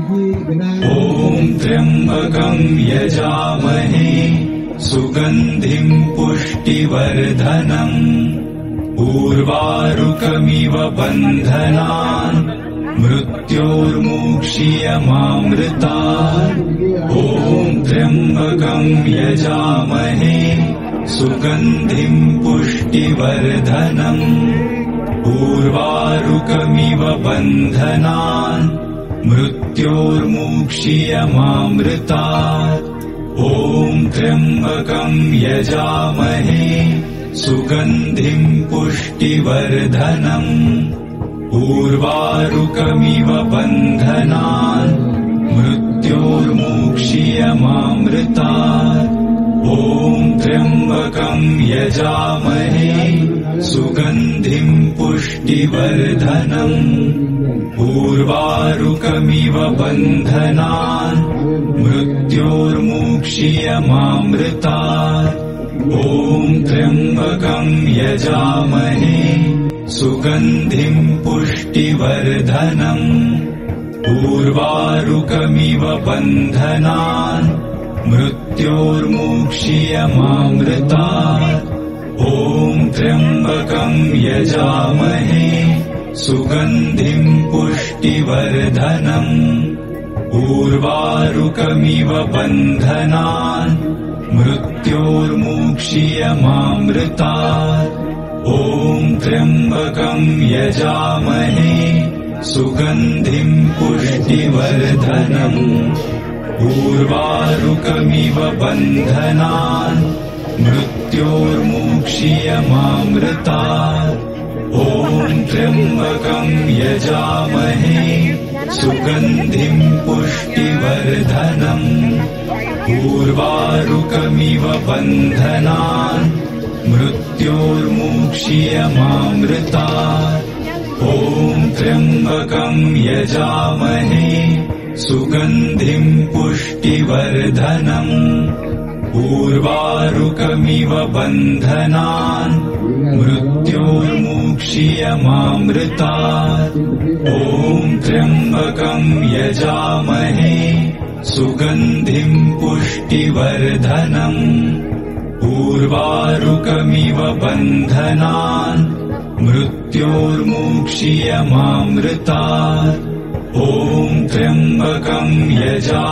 ॐ त्र्यम्बकं यजामहे सुगन्धिं पुष्टिवर्धनम् उर्वारुकमिव बन्धनान् मृत्योर्मुक्षीयमामृतात् ॐ त्र्यम्बकं यजामहे सुगन्धिं पुष्टिवर्धनम् उर्वारुकमिव बन्धनान् मृत्योर्मुक्षीयमामृतात् ॐ त्र्यम्बकं यजामहे सुगन्धिं पुष्टिवर्धनम् उर्वारुकमिव बन्धनान् मृत्योर्मुक्षीयमामृतात् ॐ त्र्यम्बकं यजामहे सुगन्धिं पुष्टिवर्धनम् उर्वारुकमिव बन्धनान् मृत्योर्मुक्षीयमामृतात् ॐ त्र्यम्बकं यजामहे सुगन्धिं पुष्टिवर्धनम् उर्वारुकमिव बन्धनान् मृत्योर्मुक्षीयमामृतात् ॐ त्र्यम्बकं यजामहे सुगन्धिं पुष्टिवर्धनम् उर्वारुकमिव बन्धनान् मृत्योर्मुक्षीयमामृतात् ॐ त्र्यम्बकं यजामहे सुगन्धिं पुष्टिवर्धनम् उर्वारुकमिव बन्धनान् मृत्योर्मुक्षीयमामृतात् ॐ त्र्यम्बकं यजामहे सुगन्धिं पुष्टिवर्धनम् उर्वारुकमिव बन्धनान् मृत्योर्मुक्षीयमामृतात् ॐ त्र्यम्बकं यजामहे सुगन्धिं पुष्टिवर्धनम् उर्वारुकमिव बन्धनान् मृत्योर्मुक्षीयमामृतात् ॐ त्र्यम्बकं यजामहे सुगन्धिं पुष्टिवर्धनम् उर्वारुकमिव बन्धनान् मृत्योर्मुक्षीयमामृतात् ॐ त्र्यम्बकं यजामहे